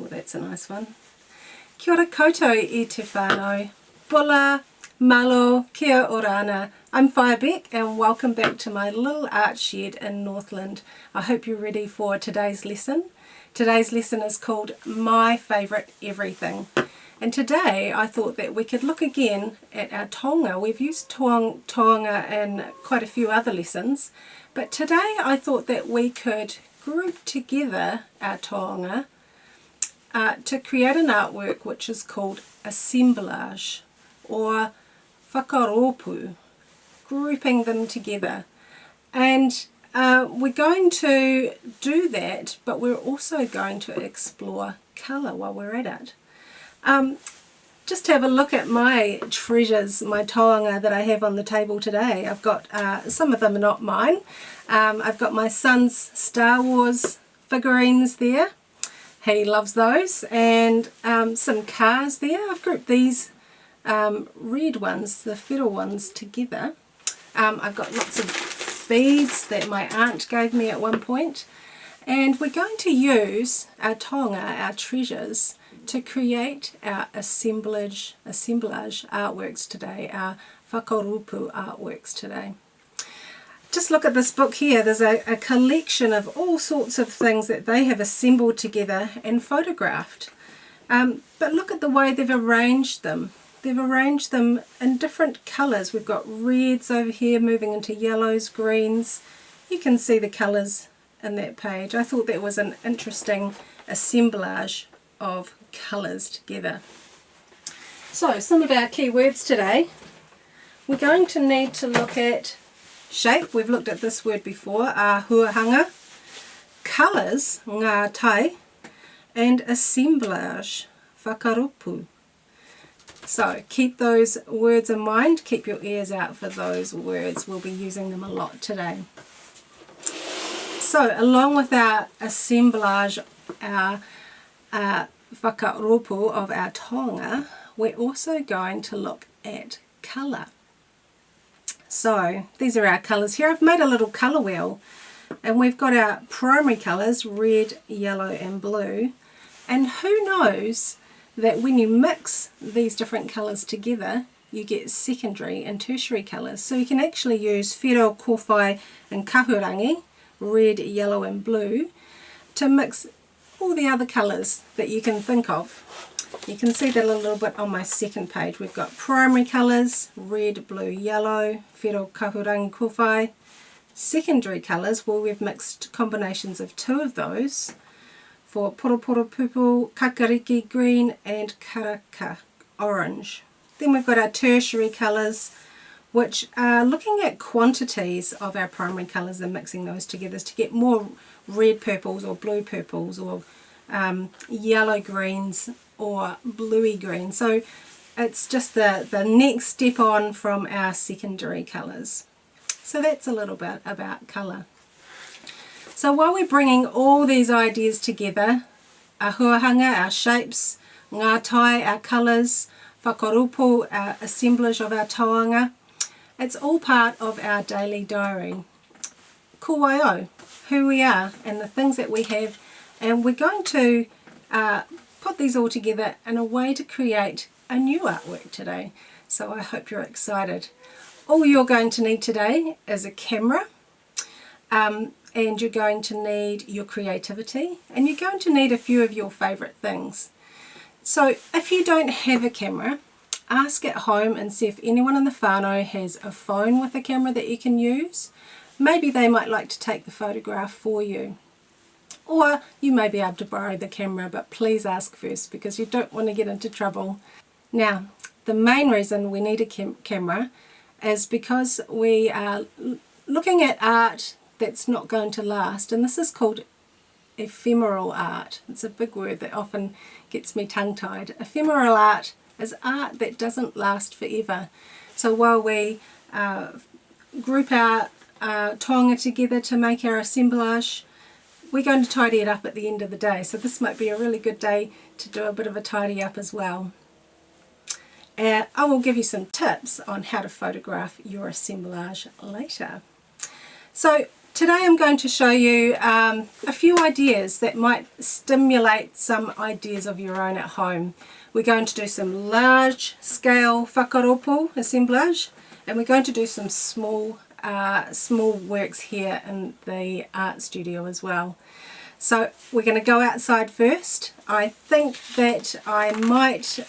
Oh, that's a nice one. Kia ora koutou I te whānau. Bula, malo, kia orana. I'm Whaea Bec and welcome back to my little art shed in Northland. I hope you're ready for today's lesson. Today's lesson is called My Favourite Everything. And today I thought that we could look again at our taonga. We've used taonga in quite a few other lessons, but today I thought that we could group together our taonga to create an artwork which is called assemblage or whakaropu, grouping them together. And we're going to do that, but we're also going to explore colour while we're at it. Just have a look at my treasures, my taonga that I have on the table today. I've got, some of them are not mine. I've got my son's Star Wars figurines there. He loves those. And some cars there. I've grouped these red ones, the feral ones, together. I've got lots of beads that my aunt gave me at one point. And we're going to use our taonga, our treasures, to create our assemblage artworks today, our whakaropu artworks today. Just look at this book here. There's a collection of all sorts of things that they have assembled together and photographed. But look at the way they've arranged them. They've arranged them in different colours. We've got reds over here moving into yellows, greens. You can see the colours in that page. I thought that was an interesting assemblage of colours together. So some of our key words today. We're going to need to look at shape. We've looked at this word before, āhuahanga, colours, ngā tai, and assemblage, whakaropu. So keep those words in mind, keep your ears out for those words. We'll be using them a lot today. So along with our assemblage, our whakaropu of our taonga, we're also going to look at colour. So these are our colours here. I've made a little colour wheel and we've got our primary colours, red, yellow and blue. And who knows that when you mix these different colours together, you get secondary and tertiary colours. So you can actually use whiro, kōwhai and kahurangi, red, yellow and blue, to mix all the other colours that you can think of. You can see that a little bit on my second page. We've got primary colours, red, blue, yellow, whiro, kahurangi, kōwhai. Secondary colours, well, we've mixed combinations of two of those for poroporo purple, kakariki green and karaka orange. Then we've got our tertiary colours, which are looking at quantities of our primary colours and mixing those together to get more red purples or blue purples or yellow greens or bluey green. So it's just the next step on from our secondary colours. So that's a little bit about colour. So while we're bringing all these ideas together, āhuahanga, our shapes, ngā tai, our colours, whakaropu, our assemblage of our taonga, it's all part of our daily diary. Ko waio, who we are and the things that we have, and we're going to put these all together in a way to create a new artwork today. So I hope you're excited. All you're going to need today is a camera, and you're going to need your creativity, and you're going to need a few of your favourite things. So if you don't have a camera, ask at home and see if anyone in the whānau has a phone with a camera that you can use. Maybe they might like to take the photograph for you. Or you may be able to borrow the camera, but please ask first because you don't want to get into trouble. Now, the main reason we need a camera is because we are looking at art that's not going to last, and this is called ephemeral art. It's a big word that often gets me tongue-tied. Ephemeral art is art that doesn't last forever. So while we group our taonga together to make our assemblage, we're going to tidy it up at the end of the day. So this might be a really good day to do a bit of a tidy up as well. I will give you some tips on how to photograph your assemblage later. So Today I'm going to show you a few ideas that might stimulate some ideas of your own at home. We're going to do some large scale whakaropu assemblage, and we're going to do some small works here in the art studio as well. So we're going to go outside first. I think that I might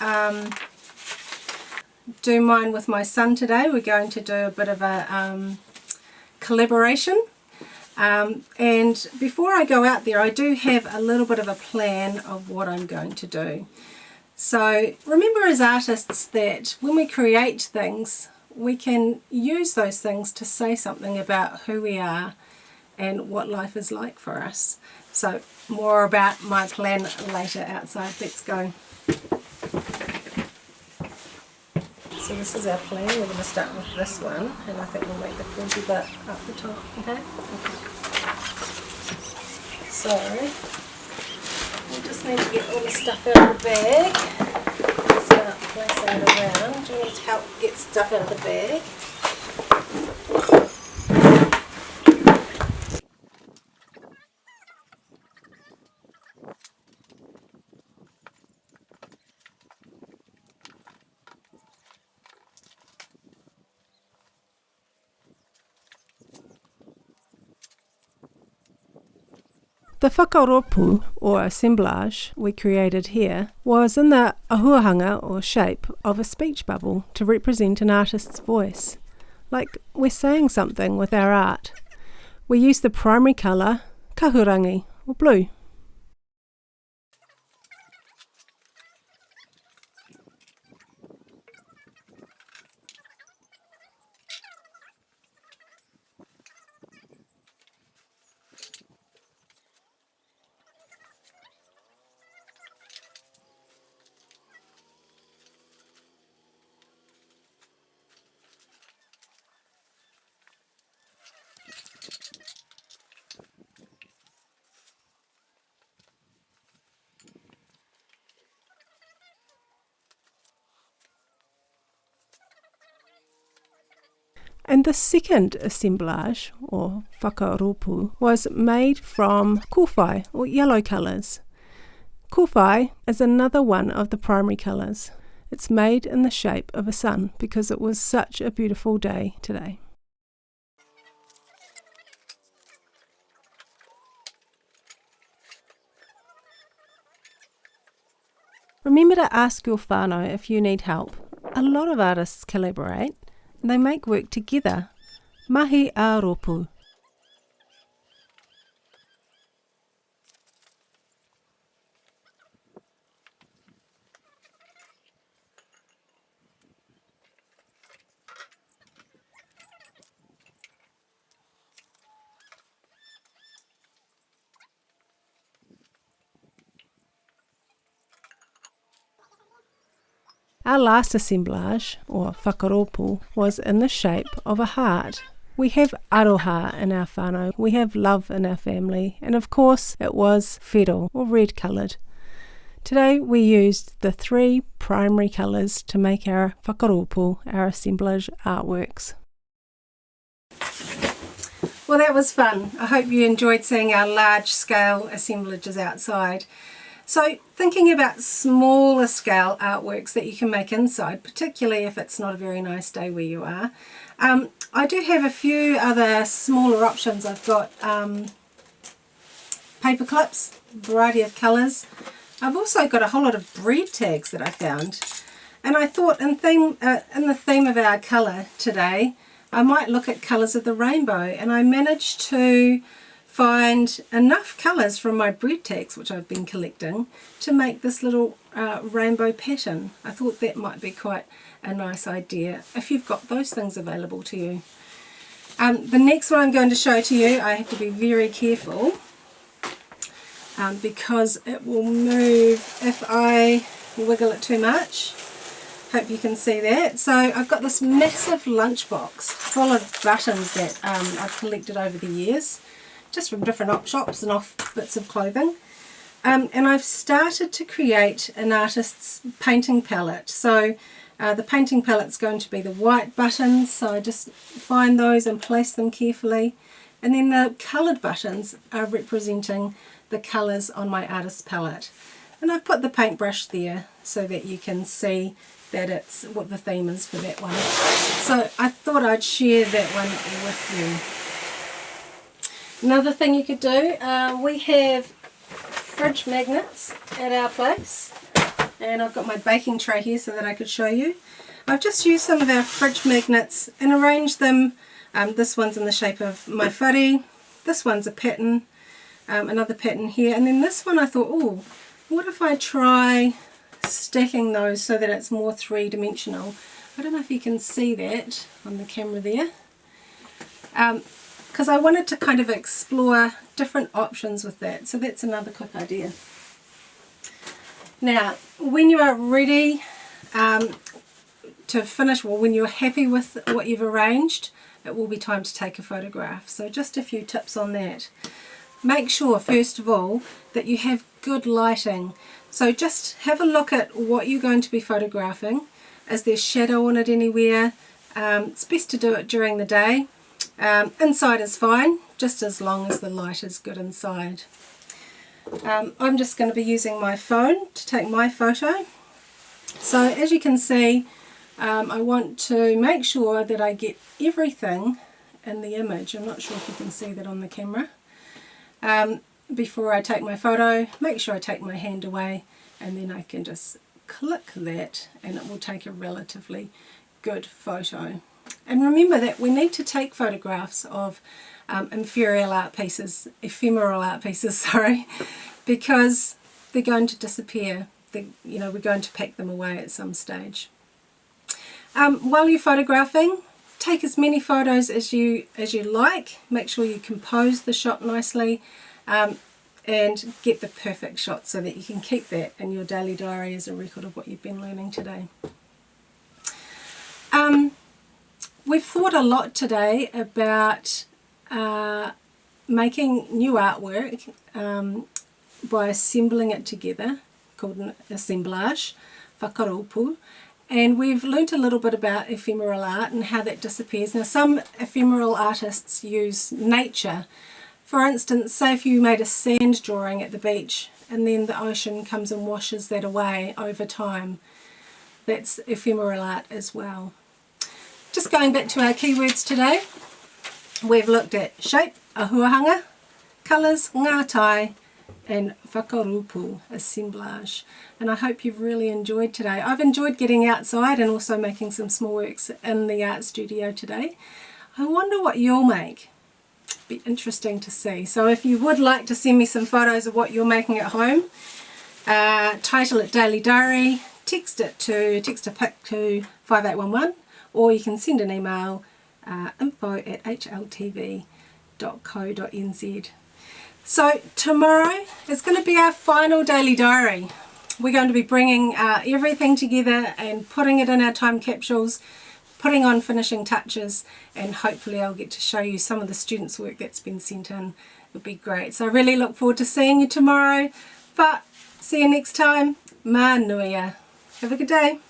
do mine with my son today. We're going to do a bit of a collaboration. And before I go out there, I do have a little bit of a plan of what I'm going to do. So remember as artists that when we create things, we can use those things to say something about who we are and what life is like for us. So more about my plan later outside. Let's go. So this is our plan. We're going to start with this one, and I think we'll make the pointy bit up the top. Okay? So we just need to get all the stuff out of the bag. Start placing it around. Do you need help get stuff out of the bag? The whakaropu, or assemblage, we created here was in the ahuahanga, or shape, of a speech bubble to represent an artist's voice. Like we're saying something with our art. We use the primary colour, kahurangi, or blue. And the second assemblage, or whakaropu, was made from kōwhai, or yellow colours. Kōwhai is another one of the primary colours. It's made in the shape of a sun because it was such a beautiful day today. Remember to ask your whānau if you need help. A lot of artists collaborate. They make work together. Mahi a ropu. Our last assemblage, or whakaropu, was in the shape of a heart. We have aroha in our whānau, we have love in our family, and of course it was whiro, or red coloured. Today we used the three primary colours to make our whakaropu, our assemblage artworks. Well, that was fun. I hope you enjoyed seeing our large scale assemblages outside. So thinking about smaller scale artworks that you can make inside, particularly if it's not a very nice day where you are. I do have a few other smaller options. I've got paper clips, a variety of colours. I've also got a whole lot of bread tags that I found. And I thought in the theme of our colour today, I might look at colours of the rainbow, and I managed to find enough colours from my bread tags, which I've been collecting, to make this little rainbow pattern. I thought that might be quite a nice idea if you've got those things available to you. The next one I'm going to show to you, I have to be very careful because it will move if I wiggle it too much. Hope you can see that. So I've got this massive lunchbox full of buttons that I've collected over the years, just from different op shops and off bits of clothing. And I've started to create an artist's painting palette. So the painting palette's going to be the white buttons, so I just find those and place them carefully. And then the coloured buttons are representing the colours on my artist palette. And I've put the paintbrush there so that you can see that it's what the theme is for that one. So I thought I'd share that one with you. Another thing you could do, we have fridge magnets at our place. And I've got my baking tray here so that I could show you. I've just used some of our fridge magnets and arranged them. This one's in the shape of my whare. This one's a pattern, another pattern here. And then this one I thought, oh, what if I try stacking those so that it's more three-dimensional. I don't know if you can see that on the camera there. Because I wanted to kind of explore different options with that. So that's another quick idea. Now, when you are ready to finish, well, when you're happy with what you've arranged, it will be time to take a photograph. So just a few tips on that. Make sure, first of all, that you have good lighting. So just have a look at what you're going to be photographing. Is there shadow on it anywhere? It's best to do it during the day. Inside is fine, just as long as the light is good inside. I'm just going to be using my phone to take my photo. So as you can see, I want to make sure that I get everything in the image. I'm not sure if you can see that on the camera. Before I take my photo, make sure I take my hand away, and then I can just click that and it will take a relatively good photo. And remember that we need to take photographs of ephemeral art pieces, sorry, because they're going to disappear. We're going to pack them away at some stage. While you're photographing, take as many photos as you like. Make sure you compose the shot nicely and get the perfect shot so that you can keep that in your daily diary as a record of what you've been learning today. We've thought a lot today about making new artwork by assembling it together, called an assemblage, whakaropu. And we've learnt a little bit about ephemeral art and how that disappears. Now, some ephemeral artists use nature. For instance, say if you made a sand drawing at the beach and then the ocean comes and washes that away over time. That's ephemeral art as well. Just going back to our keywords today, we've looked at shape, ahuahanga, colours, ngātai, and whakaropu, assemblage. And I hope you've really enjoyed today. I've enjoyed getting outside and also making some small works in the art studio today. I wonder what you'll make. Be interesting to see. So if you would like to send me some photos of what you're making at home, title it Daily Diary, text a pic to 5811, or you can send an email info@hltv.co.nz. So tomorrow is going to be our final daily diary. We're going to be bringing everything together and putting it in our time capsules, putting on finishing touches, and hopefully I'll get to show you some of the students' work that's been sent in. It'll be great. So I really look forward to seeing you tomorrow. But see you next time. Mā nuia. Have a good day.